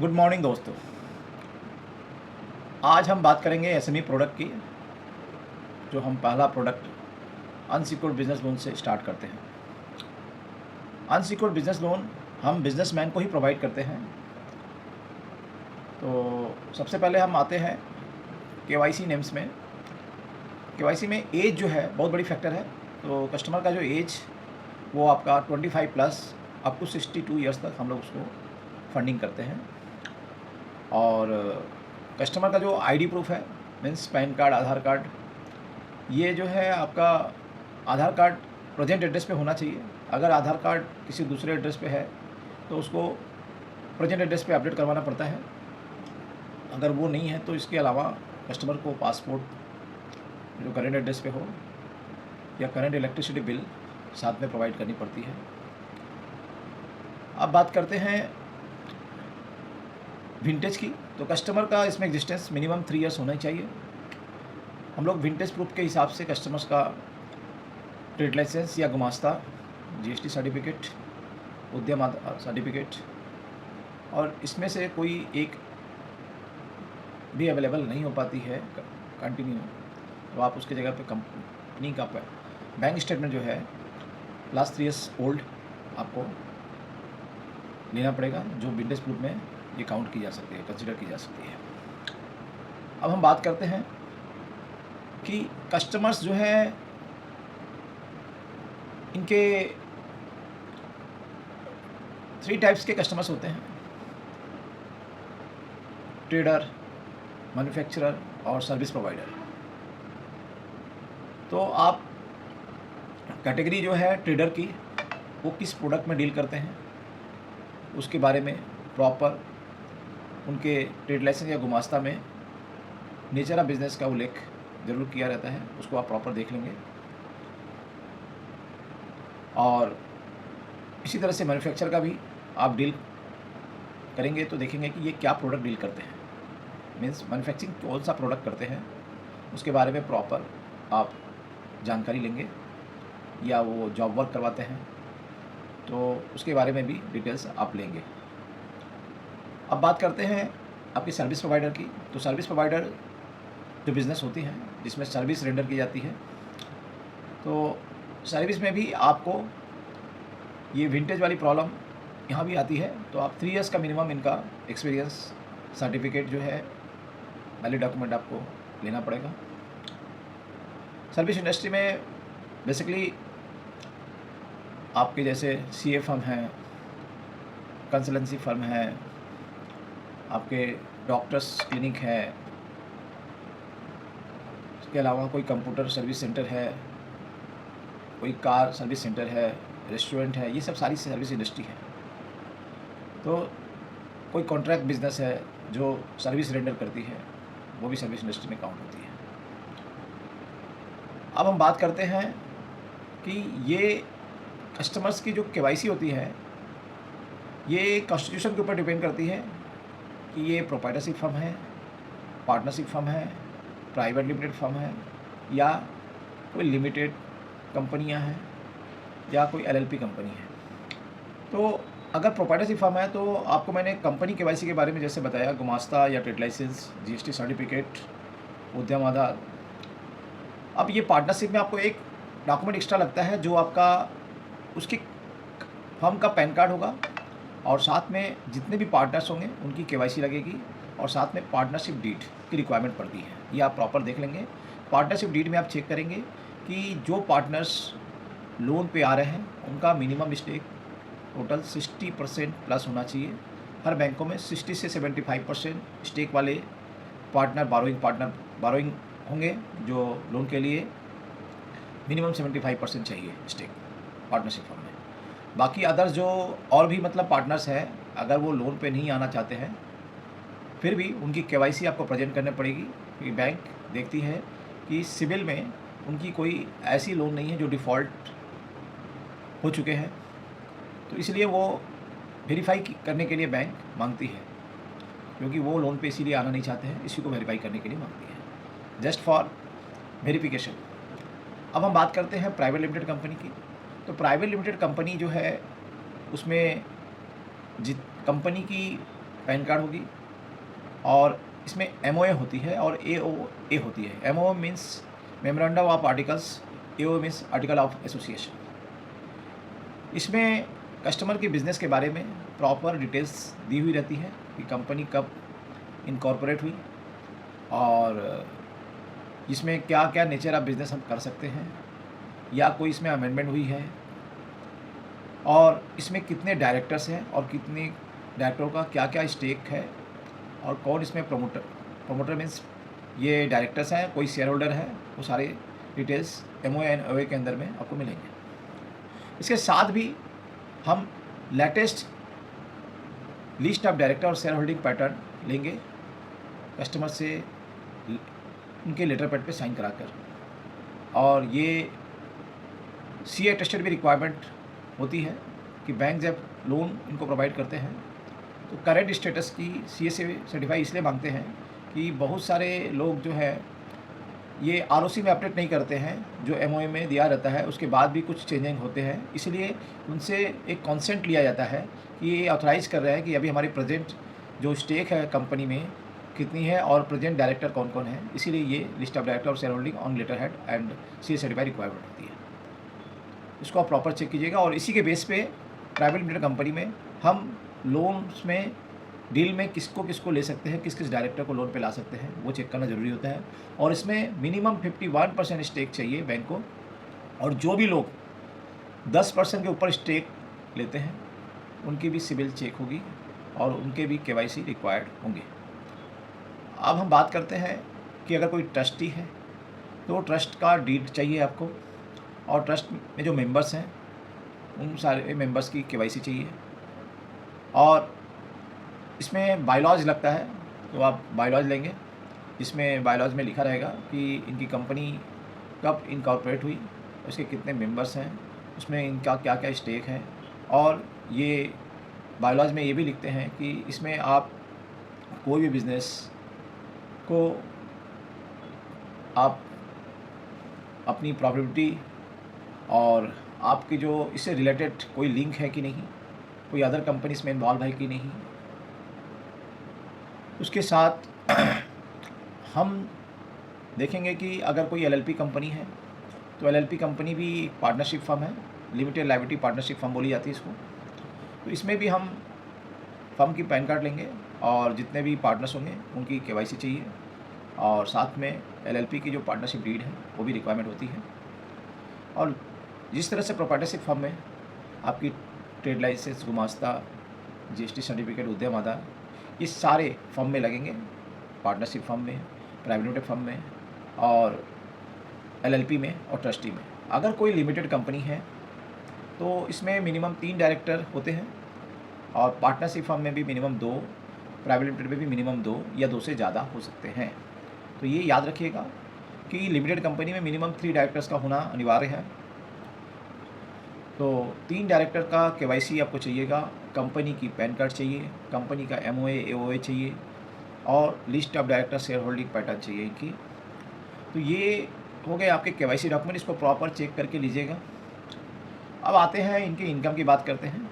Good morning दोस्तों। आज हम बात करेंगे एसएमई प्रोडक्ट की। जो हम पहला प्रोडक्ट अनसिक्योर्ड बिजनेस लोन से स्टार्ट करते हैं। अनसिक्योर्ड बिजनेस लोन हम बिजनेसमैन को ही प्रोवाइड करते हैं। तो सबसे पहले हम आते हैं केवाईसी नेम्स में। केवाईसी में एज जो है बहुत बड़ी फैक्टर है। तो कस्टमर का जो एज वो आपका 25 प्लस अप टू 62 ईयर्स तक हम लोग उसको फंडिंग करते हैं। और कस्टमर का जो आईडी प्रूफ है मीन्स पैन कार्ड, आधार कार्ड, ये जो है आपका आधार कार्ड प्रेजेंट एड्रेस पे होना चाहिए। अगर आधार कार्ड किसी दूसरे एड्रेस पे है तो उसको प्रेजेंट एड्रेस पे अपडेट करवाना पड़ता है। अगर वो नहीं है तो इसके अलावा कस्टमर को पासपोर्ट जो करेंट एड्रेस पे हो या करेंट इलेक्ट्रिसिटी बिल साथ में प्रोवाइड करनी पड़ती है। अब बात करते हैं विंटेज की। तो कस्टमर का इसमें एग्जिस्टेंस मिनिमम 3 इयर्स होना ही चाहिए। हम लोग विंटेज प्रूफ के हिसाब से कस्टमर्स का ट्रेड लाइसेंस या गुमास्ता, जीएसटी सर्टिफिकेट, उद्यम सर्टिफिकेट, और इसमें से कोई एक भी अवेलेबल नहीं हो पाती है कंटिन्यू, तो आप उसके जगह पे कंपनी का बैंक स्टेटमेंट जो है लास्ट 3 इयर्स ओल्ड आपको लेना पड़ेगा, जो विंटेज प्रूफ में ये काउंट की जा सकती है, कंसिडर की जा सकती है। अब हम बात करते हैं कि कस्टमर्स जो हैं इनके 3 टाइप्स के कस्टमर्स होते हैं: ट्रेडर, मैन्युफैक्चरर और सर्विस प्रोवाइडर। तो आप कैटेगरी जो है ट्रेडर की, वो किस प्रोडक्ट में डील करते हैं उसके बारे में प्रॉपर उनके ट्रेड लाइसेंस या गुमास्ता में नेचर ऑफ बिजनेस का उल्लेख जरूर किया रहता है, उसको आप प्रॉपर देख लेंगे। और इसी तरह से मैन्युफैक्चर का भी आप डील करेंगे तो देखेंगे कि ये क्या प्रोडक्ट डील करते हैं, मीन्स मैन्युफैक्चरिंग कौन सा प्रोडक्ट करते हैं उसके बारे में प्रॉपर आप जानकारी लेंगे। या वो जॉब वर्क करवाते हैं तो उसके बारे में भी डिटेल्स आप लेंगे। अब बात करते हैं आपकी सर्विस प्रोवाइडर की। तो सर्विस प्रोवाइडर जो बिज़नेस होती हैं जिसमें सर्विस रेंडर की जाती है, तो सर्विस में भी आपको ये विंटेज वाली प्रॉब्लम यहाँ भी आती है। तो आप 3 इयर्स का मिनिमम इनका एक्सपीरियंस सर्टिफिकेट जो है वैलिड डॉक्यूमेंट आपको लेना पड़ेगा। सर्विस इंडस्ट्री में बेसिकली आपके जैसे सीए फर्म हैं, कंसल्टेंसी फर्म हैं, आपके डॉक्टर्स क्लिनिक है, इसके अलावा कोई कंप्यूटर सर्विस सेंटर है, कोई कार सर्विस सेंटर है, रेस्टोरेंट है, ये सब सारी सर्विस इंडस्ट्री है। तो कोई कॉन्ट्रैक्ट बिजनेस है जो सर्विस रेंडर करती है, वो भी सर्विस इंडस्ट्री में काउंट होती है। अब हम बात करते हैं कि ये कस्टमर्स की जो केवाईसी होती है ये कॉन्स्टिट्यूशन के ऊपर डिपेंड करती है कि ये प्रोप्राइटरशिप फर्म है, पार्टनरशिप फर्म है, प्राइवेट लिमिटेड फर्म है, या कोई लिमिटेड कंपनियां हैं, या कोई एलएलपी कंपनी है। तो अगर प्रोप्राइटरशिप फर्म है तो आपको मैंने कंपनी केवाईसी के बारे में जैसे बताया, गुमास्ता या ट्रेड लाइसेंस, जीएसटी सर्टिफिकेट, उद्यम आधार। अब ये पार्टनरशिप में आपको एक डॉक्यूमेंट एक्स्ट्रा लगता है जो आपका उसकी फर्म का पैन कार्ड होगा, और साथ में जितने भी पार्टनर्स होंगे उनकी केवाईसी लगेगी, और साथ में पार्टनरशिप डीड की रिक्वायरमेंट पड़ती है। ये आप प्रॉपर देख लेंगे। पार्टनरशिप डीड में आप चेक करेंगे कि जो पार्टनर्स लोन पे आ रहे हैं उनका मिनिमम स्टेक टोटल 60% प्लस होना चाहिए। हर बैंकों में 60 से 75% स्टेक वाले पार्टनर बारोइंग होंगे, जो लोन के लिए मिनिमम 75% चाहिए स्टेक पार्टनरशिप फर्म में। बाकी अदर्स जो और भी मतलब पार्टनर्स हैं, अगर वो लोन पे नहीं आना चाहते हैं फिर भी उनकी केवाईसी आपको प्रेजेंट करनी पड़ेगी, क्योंकि बैंक देखती है कि सिविल में उनकी कोई ऐसी लोन नहीं है जो डिफ़ॉल्ट हो चुके हैं। तो इसलिए वो वेरीफाई करने के लिए बैंक मांगती है, क्योंकि वो लोन पे इसीलिए आना नहीं चाहते हैं, इसी को वेरीफाई करने के लिए मांगती है, जस्ट फॉर वेरिफिकेशन। अब हम बात करते हैं प्राइवेट लिमिटेड कंपनी की। तो प्राइवेट लिमिटेड कंपनी जो है उसमें जित कंपनी की पैन कार्ड होगी, और इसमें MOA होती है और AOA होती है। MOA means memorandum of articles, AOA means article of association. इसमें कस्टमर के बिज़नेस के बारे में प्रॉपर डिटेल्स दी हुई रहती है कि कंपनी कब इनकॉर्पोरेट हुई और इसमें क्या क्या नेचर ऑफ बिज़नेस हम कर सकते हैं, या कोई इसमें अमेंडमेंट हुई है, और इसमें कितने डायरेक्टर्स हैं और कितने डायरेक्टरों का क्या क्या स्टेक है, और कौन इसमें प्रमोटर मीन्स ये डायरेक्टर्स हैं, कोई शेयर होल्डर है, वो सारे डिटेल्स MOA एंड OA के अंदर में आपको मिलेंगे। इसके साथ भी हम लेटेस्ट लिस्ट ऑफ डायरेक्टर और शेयर होल्डिंग पैटर्न लेंगे कस्टमर से उनके लेटर पैड पे साइन कराकर, और ये CA टेस्टेड भी रिक्वायरमेंट होती है कि बैंक जब लोन इनको प्रोवाइड करते हैं तो करेंट स्टेटस की CA से सर्टिफाई इसलिए मांगते हैं कि बहुत सारे लोग जो है ये ROC में अपडेट नहीं करते हैं, जो MOA में दिया रहता है उसके बाद भी कुछ चेंजिंग होते हैं, इसलिए उनसे एक कॉन्सेंट लिया जाता है कि ये ऑथराइज़ कर रहे हैं कि अभी हमारी प्रेजेंट जो स्टेक है कंपनी में कितनी है और प्रेजेंट डायरेक्टर कौन कौन है, इसीलिए ये लिस्ट ऑफ डायरेक्टर और shareholding on letterhead and CA certify requirement होती है। इसको आप प्रॉपर चेक कीजिएगा, और इसी के बेस पे प्राइवेट लिमिटेड कंपनी में हम लोन्स में डील में किसको किसको ले सकते हैं, किस किस डायरेक्टर को लोन पे ला सकते हैं, वो चेक करना ज़रूरी होता है। और इसमें मिनिमम 51% स्टेक चाहिए बैंक को, और जो भी लोग 10% के ऊपर स्टेक लेते हैं उनकी भी सिबिल चेक होगी और उनके भी KYC रिक्वायर्ड होंगे। अब हम बात करते हैं कि अगर कोई ट्रस्टी है तो ट्रस्ट का डीड चाहिए आपको, और ट्रस्ट में जो मेंबर्स हैं उन सारे मेंबर्स की KYC चाहिए, और इसमें बायलॉज लगता है तो आप बायलॉज लेंगे। इसमें बायलॉज में लिखा रहेगा कि इनकी कंपनी कब इनकॉर्पोरेट हुई, उसके कितने मेंबर्स हैं, उसमें इनका क्या क्या स्टेक है, और ये बायलॉज में ये भी लिखते हैं कि इसमें आप कोई भी बिज़नेस को आप अपनी प्रॉफिटेबिलिटी और आपकी जो इससे रिलेटेड कोई लिंक है कि नहीं, कोई अदर कंपनी इसमें इन्वॉल्व है कि नहीं। उसके साथ हम देखेंगे कि अगर कोई LLP कंपनी है तो LLP कंपनी भी पार्टनरशिप फर्म है, लिमिटेड लायबिलिटी पार्टनरशिप फर्म बोली जाती है इसको। तो इसमें भी हम फर्म की पैन कार्ड लेंगे और जितने भी पार्टनर्स होंगे उनकी KYC चाहिए, और साथ में LLP की जो पार्टनरशिप डीड है वो भी रिक्वायरमेंट होती है। और जिस तरह से प्रोप्राइटरशिप फर्म में आपकी ट्रेड लाइसेंस, गुमास्ता, GST सर्टिफिकेट, उद्यम आधार, ये सारे फर्म में लगेंगे, पार्टनरशिप फर्म में, प्राइवेट लिमिटेड फर्म में, और LLP में और ट्रस्टी में। अगर कोई लिमिटेड कंपनी है तो इसमें मिनिमम 3 डायरेक्टर होते हैं, और पार्टनरशिप फर्म में भी मिनिमम 2, प्राइवेट लिमिटेड में भी मिनिमम 2 या 2 से ज़्यादा हो सकते हैं। तो ये याद रखिएगा कि लिमिटेड कंपनी में मिनिमम 3 डायरेक्टर्स का होना अनिवार्य है। तो 3 डायरेक्टर का KYC आपको चाहिएगा, कंपनी की पैन कार्ड चाहिए, कंपनी का MOA AOA चाहिए, और list of director share holding pattern चाहिए इनकी। तो ये हो गए आपके KYC डॉक्यूमेंट, इसको प्रॉपर चेक करके लीजिएगा। अब आते हैं इनके इनकम की बात करते हैं।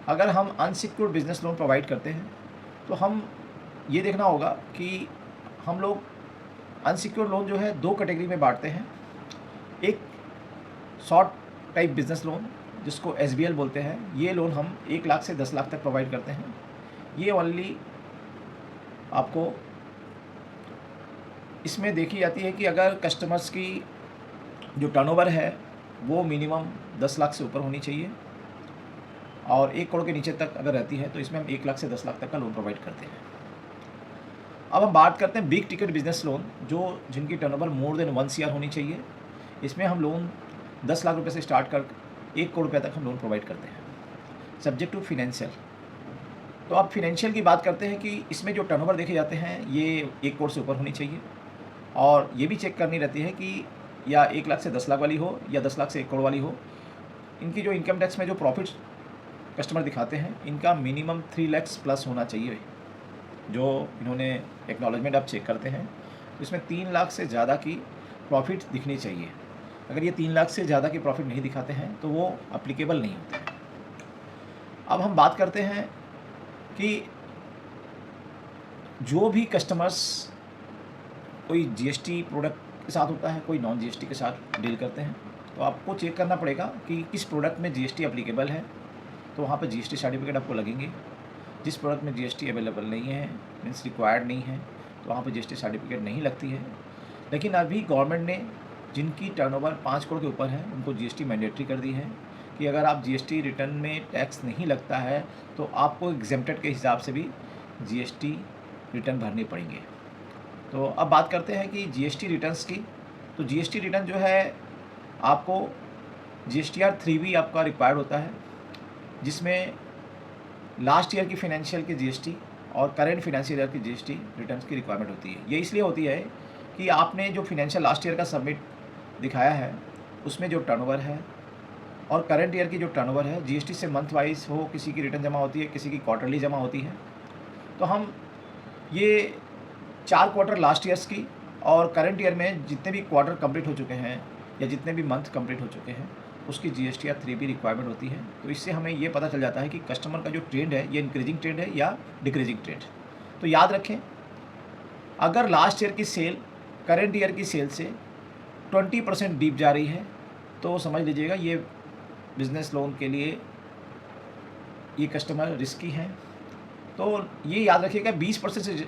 अगर हम अनसिक्योर्ड बिजनेस लोन प्रोवाइड करते हैं तो हम ये देखना होगा कि हम लोग अनसिक्योर्ड लोन जो है 2 कैटेगरी में बांटते हैं। एक शॉर्ट टाइप बिजनेस लोन जिसको SBL बोलते हैं, ये लोन हम 1 लाख से 10 लाख तक प्रोवाइड करते हैं। ये ओनली आपको इसमें देखी जाती है कि अगर कस्टमर्स की जो टर्नओवर है वो मिनिमम 10 लाख से ऊपर होनी चाहिए, और 1 करोड़ के नीचे तक अगर रहती है तो इसमें हम 1 लाख से 10 लाख तक का लोन प्रोवाइड करते हैं। अब हम बात करते हैं बिग टिकट बिजनेस लोन, जो जिनकी टर्नओवर मोर देन 1 CR होनी चाहिए। इसमें हम लोन 10 लाख रुपए से स्टार्ट कर 1 करोड़ रुपये तक हम लोन प्रोवाइड करते हैं, सब्जेक्ट टू फिनेंशियल। तो आप फिनेंशियल की बात करते हैं कि इसमें जो टर्नओवर देखे जाते हैं ये 1 करोड़ से ऊपर होनी चाहिए, और ये भी चेक करनी रहती है कि या 1 लाख से 10 लाख वाली हो या 10 लाख से 1 करोड़ वाली हो। इनकी जो इनकम टैक्स में जो प्रॉफिट कस्टमर दिखाते हैं इनका मिनिमम 3 लाख प्लस होना चाहिए। जो इन्होंने एक्नॉलेजमेंट आप चेक करते हैं तो इसमें 3 लाख से ज़्यादा की प्रॉफिट दिखनी चाहिए। अगर ये 3 लाख से ज़्यादा की प्रॉफिट नहीं दिखाते हैं तो वो अप्लीकेबल नहीं होते हैं। अब हम बात करते हैं कि जो भी कस्टमर्स कोई जीएसटी प्रोडक्ट के साथ होता है, कोई नॉन जीएसटी के साथ डील करते हैं, तो आपको चेक करना पड़ेगा कि किस प्रोडक्ट में जीएसटी एप्लीकेबल है, तो वहाँ पर जीएसटी सर्टिफिकेट आपको लगेंगे। जिस प्रोडक्ट में जीएसटी अवेलेबल नहीं है, मीन्स रिक्वायर्ड नहीं है, तो वहाँ पर जीएसटी सर्टिफिकेट नहीं लगती है। लेकिन अभी गवर्नमेंट ने जिनकी टर्नओवर 5 करोड़ के ऊपर है उनको जीएसटी मैंडेटरी कर दी है कि अगर आप जीएसटी रिटर्न में टैक्स नहीं लगता है तो आपको एग्जेम्प्टेड के हिसाब से भी जीएसटी रिटर्न भरने पड़ेंगे। तो अब बात करते हैं कि जीएसटी रिटर्न्स की। तो जीएसटी रिटर्न जो है आपको GSTR 3B आपका रिक्वायर्ड होता है, जिसमें लास्ट ईयर की फाइनेंशियल की जीएसटी और करेंट फाइनेंशियल ईयर की जीएसटी रिटर्न्स की रिक्वायरमेंट होती है। ये इसलिए होती है कि आपने जो फाइनेंशियल लास्ट ईयर का सबमिट दिखाया है उसमें जो टर्नओवर है और करंट ईयर की जो टर्नओवर है जीएसटी से मंथ वाइज हो, किसी की रिटर्न जमा होती है, किसी की क्वार्टरली जमा होती है। तो हम ये 4 क्वार्टर लास्ट ईयर्स की और करंट ईयर में जितने भी क्वार्टर कंप्लीट हो चुके हैं या जितने भी मंथ कंप्लीट हो चुके हैं उसकी GSTR 3B रिक्वायरमेंट होती है। तो इससे हमें ये पता चल जाता है कि कस्टमर का जो ट्रेंड है ये इंक्रीजिंग ट्रेंड है या डिक्रीजिंग ट्रेंड। तो याद रखें, अगर लास्ट ईयर की सेल करंट ईयर की सेल से 20% डीप जा रही है तो समझ लीजिएगा ये बिज़नेस लोन के लिए ये कस्टमर रिस्की हैं। तो ये याद रखिएगा 20% से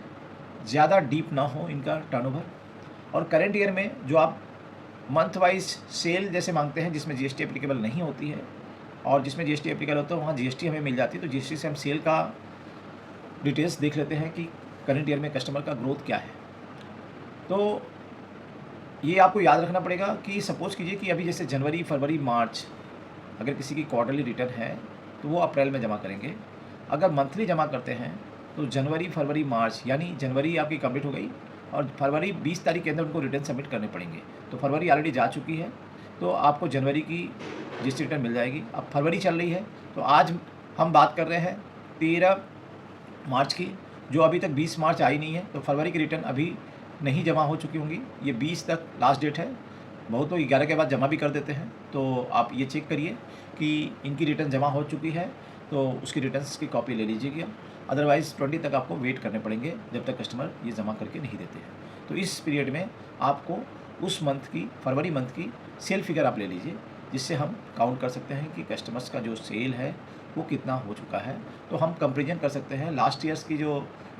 ज़्यादा डीप ना हो इनका टर्नओवर। और करंट ईयर में जो आप मंथ वाइज सेल जैसे मांगते हैं जिसमें जीएसटी एप्लीकेबल नहीं होती है और जिसमें जीएसटी एप्लीकेबल होता है वहाँ जीएसटी हमें मिल जाती है, तो जीएसटी से हम सेल का डिटेल्स देख लेते हैं कि करंट ईयर में कस्टमर का ग्रोथ क्या है। तो ये आपको याद रखना पड़ेगा कि सपोज़ कीजिए कि अभी जैसे जनवरी, फरवरी, मार्च अगर किसी की क्वार्टरली रिटर्न है तो वो अप्रैल में जमा करेंगे। अगर मंथली जमा करते हैं तो जनवरी, फरवरी, मार्च यानी जनवरी आपकी कंप्लीट हो गई और फरवरी 20 तारीख के अंदर उनको रिटर्न सबमिट करने पड़ेंगे। तो फरवरी ऑलरेडी जा चुकी है तो आपको जनवरी की जीएसटी रिटर्न मिल जाएगी। अब फरवरी चल रही है तो आज हम बात कर रहे हैं 13 मार्च की, जो अभी तक 20 मार्च आई नहीं है, तो फरवरी की रिटर्न अभी नहीं जमा हो चुकी होंगी। ये 20 तक लास्ट डेट है, बहुत तो 11 के बाद जमा भी कर देते हैं। तो आप ये चेक करिए कि इनकी रिटर्न जमा हो चुकी है तो उसकी रिटर्न्स की कॉपी ले लीजिएगा, अदरवाइज़ 20 तक आपको वेट करने पड़ेंगे जब तक कस्टमर ये जमा करके नहीं देते हैं। तो इस पीरियड में आपको उस मंथ की, फरवरी मंथ की सेल फिगर आप ले लीजिए, जिससे हम काउंट कर सकते हैं कि कस्टमर्स का जो सेल है वो कितना हो चुका है। तो हम कंपेरिजन कर सकते हैं लास्ट ईयर्स की जो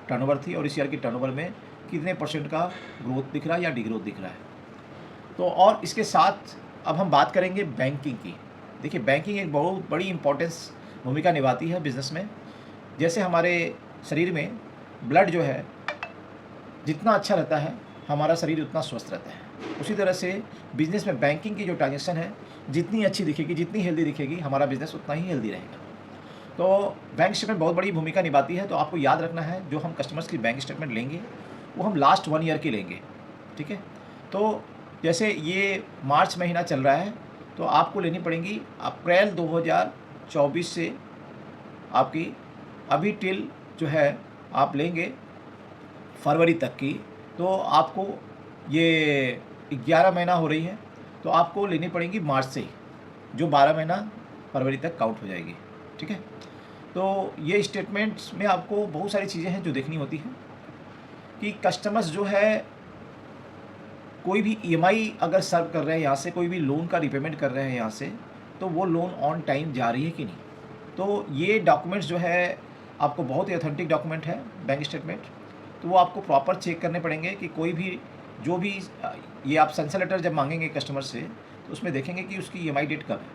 टर्नओवर थी और इस ईयर की टर्नओवर में कितने % का ग्रोथ दिख रहा है या डिग्रोथ दिख रहा है। तो और इसके साथ अब हम बात करेंगे बैंकिंग की। देखिए, बैंकिंग एक बहुत बड़ी इंपॉर्टेंस भूमिका निभाती है बिज़नेस में। जैसे हमारे शरीर में ब्लड जो है जितना अच्छा रहता है हमारा शरीर उतना स्वस्थ रहता है, उसी तरह से बिज़नेस में बैंकिंग की जो ट्रांजेक्शन है जितनी अच्छी दिखेगी, जितनी हेल्दी दिखेगी, हमारा बिज़नेस उतना ही हेल्दी रहेगा। तो बैंक स्टेटमेंट बहुत बड़ी भूमिका निभाती है। तो आपको याद रखना है जो हम कस्टमर्स की बैंक स्टेटमेंट लेंगे वो हम लास्ट 1 ईयर की लेंगे, ठीक है। तो जैसे ये मार्च महीना चल रहा है तो आपको लेनी पड़ेंगी अप्रैल 2024 से आपकी अभी टिल जो है आप लेंगे फरवरी तक की, तो आपको ये 11 महीना हो रही है तो आपको लेनी पड़ेंगी मार्च से ही, जो 12 महीना फरवरी तक काउंट हो जाएगी, ठीक है। तो ये स्टेटमेंट्स में आपको बहुत सारी चीज़ें हैं जो देखनी होती हैं कि कस्टमर्स जो है कोई भी EMI अगर सर्व कर रहे हैं यहाँ से, कोई भी लोन का रिपेमेंट कर रहे हैं यहाँ से, तो वो लोन ऑन टाइम जा रही है कि नहीं। तो ये डॉक्यूमेंट्स जो है आपको बहुत ही ऑथेंटिक डॉक्यूमेंट है बैंक स्टेटमेंट, तो वो आपको प्रॉपर चेक करने पड़ेंगे कि कोई भी जो भी ये आप सेंसर लेटर जब मांगेंगे कस्टमर से तो उसमें देखेंगे कि उसकी EMI डेट कब है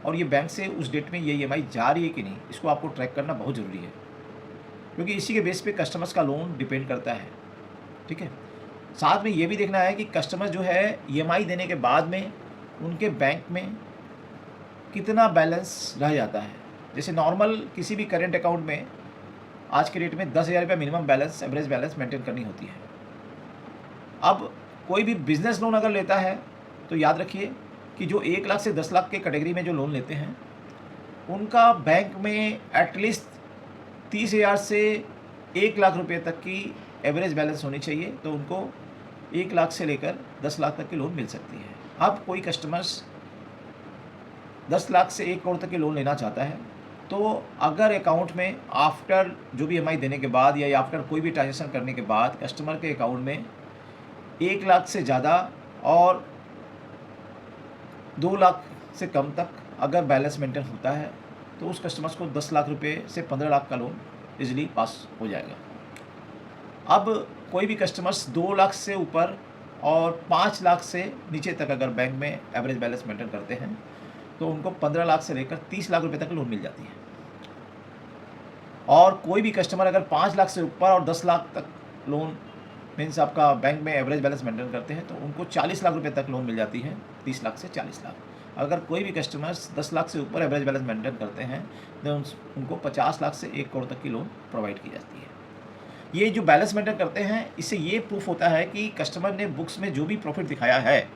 और ये बैंक से उस डेट में ये EMI जा रही है कि नहीं। इसको आपको ट्रैक करना बहुत ज़रूरी है क्योंकि इसी के बेस पे कस्टमर्स का लोन डिपेंड करता है, ठीक है। साथ में ये भी देखना है कि कस्टमर जो है EMI देने के बाद में उनके बैंक में कितना बैलेंस रह जाता है। जैसे नॉर्मल किसी भी करेंट अकाउंट में आज के डेट में 10,000 रुपये minimum balance, average balance maintain करनी होती है। अब कोई भी बिज़नेस लोन अगर लेता है तो याद रखिए कि जो 1 लाख से 10 लाख के कैटेगरी में जो लोन लेते हैं उनका बैंक में एटलीस्ट 30,000 से 1 लाख रुपये तक की एवरेज बैलेंस होनी चाहिए, तो उनको 1 लाख से लेकर 10 लाख तक की लोन मिल सकती है। अब कोई कस्टमर्स 10 लाख से 1 करोड़ तक की लोन लेना चाहता है तो अगर अकाउंट में आफ्टर जो भी EMI देने के बाद या आफ्टर कोई भी ट्रांजेक्शन करने के बाद कस्टमर के अकाउंट में 1 लाख से ज़्यादा और 2 लाख से कम तक अगर बैलेंस मेंटेन होता है तो उस कस्टमर्स को 10 लाख रुपए से 15 लाख का लोन इजीली पास हो जाएगा। अब कोई भी कस्टमर्स 2 लाख से ऊपर और 5 लाख से नीचे तक अगर बैंक में एवरेज बैलेंस मेंटेन करते हैं तो उनको 15 लाख से लेकर 30 लाख रुपए तक लोन मिल जाती है। और कोई भी कस्टमर अगर 5 लाख से ऊपर और 10 लाख तक लोन मीन्स आपका बैंक में एवरेज बैलेंस मेंटेन करते हैं तो उनको 40 लाख रुपए तक लोन मिल जाती है, 30 लाख से 40 लाख। अगर कोई भी कस्टमर्स 10 लाख से ऊपर एवरेज बैलेंस मेंटेन करते हैं तो उनको 50 लाख से 1 करोड़ तक की लोन प्रोवाइड की जाती है। ये जो बैलेंस मेंटेन करते हैं इससे ये प्रूफ होता है कि कस्टमर ने बुक्स में जो भी प्रॉफिट दिखाया है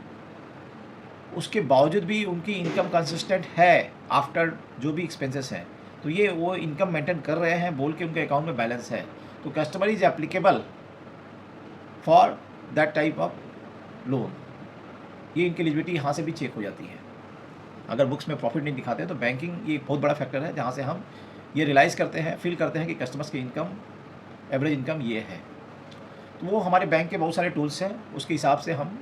उसके बावजूद भी उनकी इनकम कंसिस्टेंट है आफ्टर जो भी एक्सपेंसेस हैं, तो ये वो इनकम मेंटेन कर रहे हैं बोल के उनके अकाउंट में बैलेंस है, तो customer is applicable for that type of loan. ये इनकी एलिजिबिलिटी यहाँ से भी चेक हो जाती है। अगर बुक्स में प्रॉफिट नहीं दिखाते हैं तो बैंकिंग ये एक बहुत बड़ा फैक्टर है जहाँ से हम ये रियलाइज़ करते हैं, फील करते हैं कि कस्टमर्स की इनकम एवरेज इनकम ये है। तो वो हमारे बैंक के बहुत सारे टूल्स हैं, उसके हिसाब से हम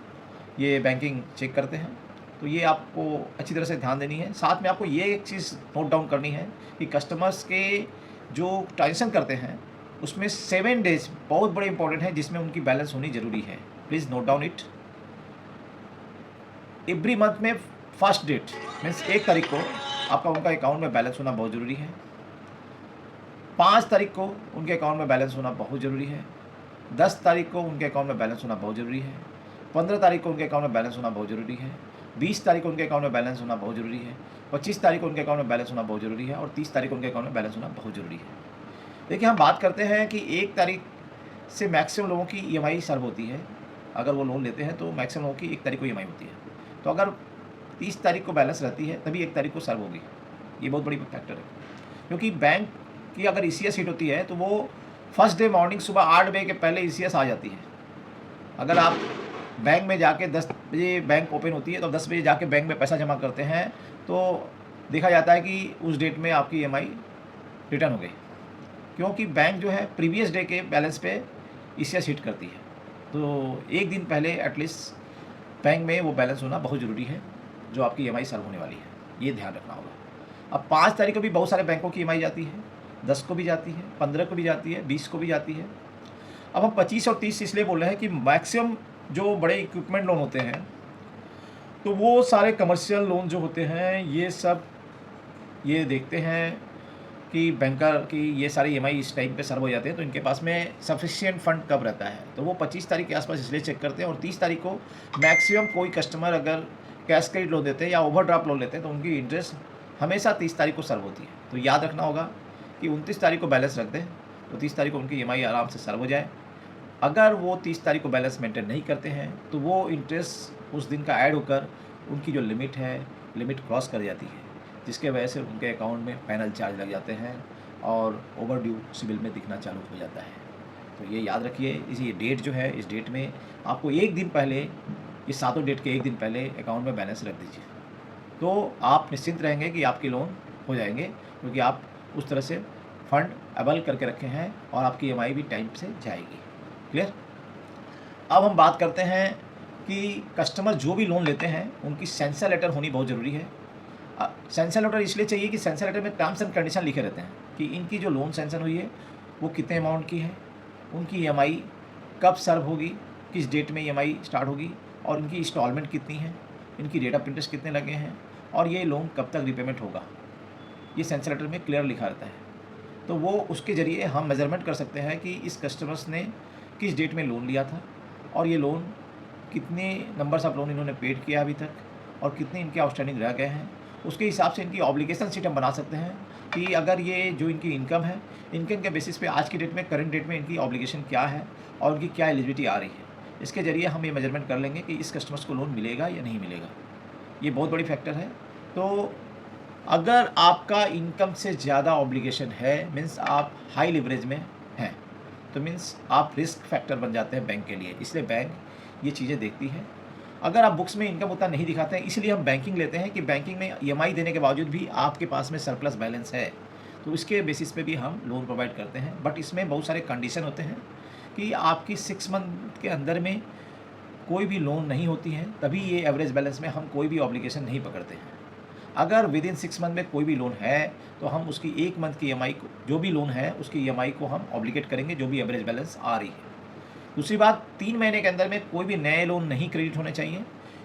ये बैंकिंग चेक करते हैं। तो ये आपको अच्छी तरह से ध्यान देनी है। साथ में आपको ये एक चीज़ नोट डाउन करनी है कि कस्टमर्स के जो ट्रांजेक्शन करते हैं उसमें 7 डेज बहुत बड़े इंपॉर्टेंट है जिसमें उनकी बैलेंस होनी ज़रूरी है। Please note down it. Every month में फर्स्ट डेट मीन्स 1 तारीख को आपका उनका अकाउंट में बैलेंस होना बहुत ज़रूरी है। 5 तारीख को उनके अकाउंट में बैलेंस होना बहुत ज़रूरी है। 10 तारीख को उनके अकाउंट में बैलेंस होना बहुत ज़रूरी है। 15 तारीख को उनके अकाउंट में बैलेंस होना बहुत ज़रूरी है। 20 तारीख को उनके अकाउंट में बैलेंस होना बहुत ज़रूरी है। 25 तारीख को उनके अकाउंट में बैलेंस होना बहुत ज़रूरी है और 30 तारीख को उनके अकाउंट में बैलेंस होना बहुत ज़रूरी है। देखिए, हम बात करते हैं कि 1 तारीख से मैक्सिमम लोगों की EMI सर्व होती है। अगर वो लोन लेते हैं तो मैक्सिमम लोगों की 1 तारीख को EMI होती है। तो अगर 30 तारीख को बैलेंस रहती है तभी 1 तारीख को सर्व होगी। ये बहुत बड़ी फैक्टर है, क्योंकि बैंक की अगर ECS हिट होती है तो वो फर्स्ट डे मॉर्निंग सुबह 8 बजे के पहले ECS आ जाती है। अगर आप बैंक में जाके 10 बजे बैंक ओपन होती है तो 10 बजे जाके बैंक में पैसा जमा करते हैं तो देखा जाता है कि उस डेट में आपकी EMI रिटर्न हो गई, क्योंकि बैंक जो है प्रीवियस डे के बैलेंस पे ECS हिट करती है। तो एक दिन पहले एटलीस्ट बैंक में वो बैलेंस होना बहुत ज़रूरी है जो आपकी EMI सर्व होने वाली है। ये ध्यान रखना होगा। अब 5 तारीख को भी बहुत सारे बैंकों की EMI जाती है, 10 को भी जाती है, 15 को भी जाती है, 20 को भी जाती है। अब हम 25 और 30 इसलिए बोल रहे हैं कि मैक्सिमम जो बड़े इक्विपमेंट लोन होते हैं तो वो सारे कमर्शियल लोन जो होते हैं ये सब ये देखते हैं कि बैंकर की ये सारी EMI इस टाइम पे सर्व हो जाते हैं तो इनके पास में सफिशिएंट फंड कब रहता है, तो वो 25 तारीख के आसपास इसलिए चेक करते हैं। और 30 तारीख को मैक्सिमम कोई कस्टमर अगर कैश क्रेडिट लोन देते हैं या ओवरड्राफ्ट लोन लेते हैं तो उनकी इंटरेस्ट हमेशा 30 तारीख को सर्व होती है। तो याद रखना होगा कि 29 तारीख को बैलेंस रख दें तो 30 तारीख को उनकी EMI आराम से सर्व हो जाए। अगर वो 30 तारीख को बैलेंस मेंटेन नहीं करते हैं तो वो इंटरेस्ट उस दिन का ऐड होकर उनकी जो लिमिट है लिमिट क्रॉस कर जाती है, जिसके वजह से उनके अकाउंट में पैनल चार्ज लग जाते हैं और ओवरड्यू सिबिल में दिखना चालू हो जाता है। तो ये याद रखिए, इसी डेट जो है इस डेट में आपको एक दिन पहले, इस 7 डेट के एक दिन पहले अकाउंट में बैलेंस रख दीजिए तो आप निश्चिंत रहेंगे कि आपके लोन हो जाएंगे, क्योंकि आप उस तरह से फंड अवेल करके रखे हैं और आपकी EMI भी टाइम से जाएगी। क्लियर। अब हम बात करते हैं कि कस्टमर जो भी लोन लेते हैं उनकी सेंसर लेटर होनी बहुत ज़रूरी है। सेंसर लेटर इसलिए चाहिए कि सेंसर लेटर में टर्म्स एंड कंडीशन लिखे रहते हैं कि इनकी जो लोन सेंसन हुई है वो कितने अमाउंट की है, उनकी EMI कब सर्व होगी, किस डेट में EMI स्टार्ट होगी और इनकी इंस्टॉलमेंट कितनी है, इनकी रेट ऑफ इंटरेस्ट कितने लगे हैं और ये लोन कब तक रिपेमेंट होगा। ये सेंसर लेटर में क्लियर लिखा रहता है। तो वो उसके ज़रिए हम मेज़रमेंट कर सकते हैं कि इस कस्टमर्स ने किस डेट में लोन लिया था और ये लोन कितने नंबर्स ऑफ लोन इन्होंने पेड किया अभी तक और कितने इनके आउटस्टैंडिंग रह गए हैं। उसके हिसाब से इनकी ऑब्लिगेशन शीट हम बना सकते हैं कि अगर ये जो इनकी इनकम है, इनकम के बेसिस पे आज की डेट में, करंट डेट में इनकी ऑब्लिगेशन क्या है और उनकी क्या एलिजिबिलिटी आ रही है। इसके ज़रिए हम ये मेजरमेंट कर लेंगे कि इस कस्टमर्स को लोन मिलेगा या नहीं मिलेगा। ये बहुत बड़ी फैक्टर है। तो अगर आपका इनकम से ज़्यादा ऑब्लिगेशन है, मीन्स आप हाई लिवरेज में हैं, तो मीन्स आप रिस्क फैक्टर बन जाते हैं बैंक के लिए। इसलिए बैंक ये चीज़ें देखती है। अगर आप बुक्स में इनकम उतना नहीं दिखाते हैं, इसलिए हम बैंकिंग लेते हैं कि बैंकिंग में EMI देने के बावजूद भी आपके पास में सरप्लस बैलेंस है, तो इसके बेसिस पे भी हम लोन प्रोवाइड करते हैं। बट इसमें बहुत सारे कंडीशन होते हैं कि आपकी 6 मंथ के अंदर में कोई भी लोन नहीं होती है, तभी ये एवरेज बैलेंस में हम कोई भी ऑब्लिगेशन नहीं पकड़ते हैं। अगर विद इन 6 मंथ में कोई भी लोन है तो हम उसकी 1 मंथ की ईएमआई को, जो भी लोन है उसकी ईएमआई को हम ऑब्लिगेट करेंगे, जो भी एवरेज बैलेंस आ रही है। दूसरी बात, 3 महीने के अंदर में कोई भी नए लोन नहीं क्रेडिट होने चाहिए,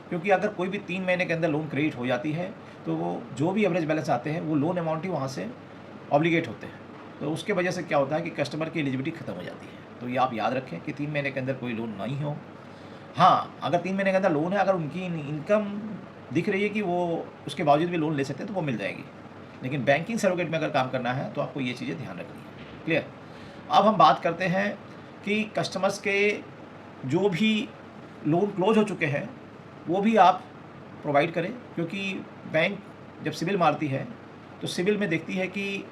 क्योंकि अगर कोई भी 3 महीने के अंदर लोन क्रेडिट हो जाती है तो वो जो भी एवरेज बैलेंस आते हैं वो लोन अमाउंट ही वहाँ से ऑब्लिगेट होते हैं। तो उसके वजह से क्या होता है कि कस्टमर की एलिजिबिलिटी खत्म हो जाती है। तो ये आप याद रखें कि 3 महीने के अंदर कोई लोन नहीं हो। हाँ, अगर 3 महीने के अंदर लोन है, अगर उनकी इनकम दिख रही है कि वो उसके बावजूद भी लोन ले सकते हैं तो वो मिल जाएगी। लेकिन बैंकिंग सरोगेट में अगर काम करना है तो आपको ये चीज़ें ध्यान रखनी है। क्लियर? अब हम बात करते हैं कि कस्टमर्स के जो भी लोन क्लोज हो चुके हैं वो भी आप प्रोवाइड करें, क्योंकि बैंक जब सिबिल मारती है तो सिबिल में देखती है कि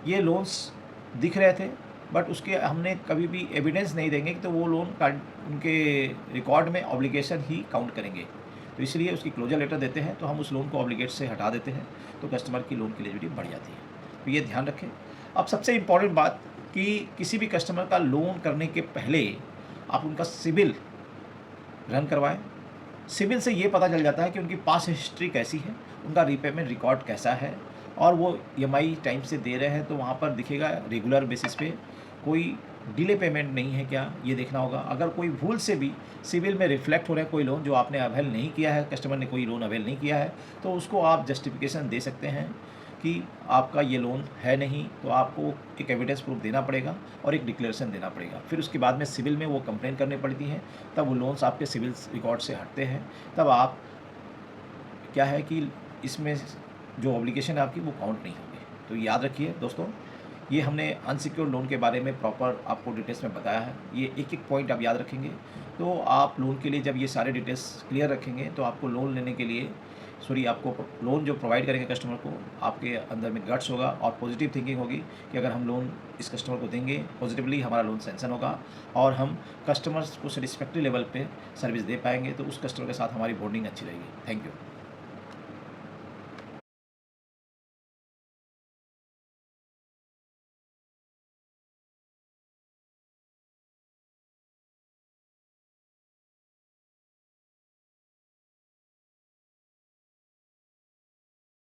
ये लोन्स दिख रहे थे बट उसके हमने कभी भी एविडेंस नहीं देंगे, तो वो लोन का उनके रिकॉर्ड में ऑब्लिगेशन ही काउंट करेंगे। तो इसलिए उसकी क्लोजर लेटर देते हैं तो हम उस लोन को ऑब्लिगेट से हटा देते हैं, तो कस्टमर की लोन की एलिजिबिलिटी बढ़ जाती है। तो ये ध्यान रखें। अब सबसे इम्पॉर्टेंट बात कि किसी भी कस्टमर का लोन करने के पहले आप उनका सिबिल रन करवाएं। सिबिल से ये पता चल जाता है कि उनकी पास्ट हिस्ट्री कैसी है, उनका रीपेमेंट रिकॉर्ड कैसा है, और वो ईएमआई टाइम से दे रहे हैं तो वहाँ पर दिखेगा रेगुलर बेसिस पे कोई डिले पेमेंट नहीं है क्या, ये देखना होगा। अगर कोई भूल से भी सिबिल में रिफ्लेक्ट हो रहा है कोई लोन जो आपने अवेल नहीं किया है, कस्टमर ने कोई लोन अवेल नहीं किया है, तो उसको आप जस्टिफिकेशन दे सकते हैं कि आपका ये लोन है नहीं, तो आपको एक एविडेंस प्रूफ देना पड़ेगा और एक डिक्लेरेशन देना पड़ेगा। फिर उसके बाद में सिविल में वो कंप्लेन करनी पड़ती हैं, तब वो लोन्स आपके सिविल रिकॉर्ड से हटते हैं, तब आप क्या है कि इसमें जो ऑब्लिगेशन है आपकी वो काउंट नहीं होगी। तो याद रखिए दोस्तों, ये हमने अनसिक्योर्ड लोन के बारे में प्रॉपर आपको डिटेल्स में बताया है। ये एक एक पॉइंट आप याद रखेंगे तो आप लोन के लिए जब ये सारे डिटेल्स क्लियर रखेंगे तो आपको लोन लेने के लिए आपको लोन जो प्रोवाइड करेंगे कस्टमर को, आपके अंदर में गट्स होगा और पॉजिटिव थिंकिंग होगी कि अगर हम लोन इस कस्टमर को देंगे पॉजिटिवली हमारा लोन सैंक्शन होगा और हम कस्टमर्स को सेटिस्फैक्ट्री लेवल पे सर्विस दे पाएंगे, तो उस कस्टमर के साथ हमारी बॉन्डिंग अच्छी रहेगी। Thank you.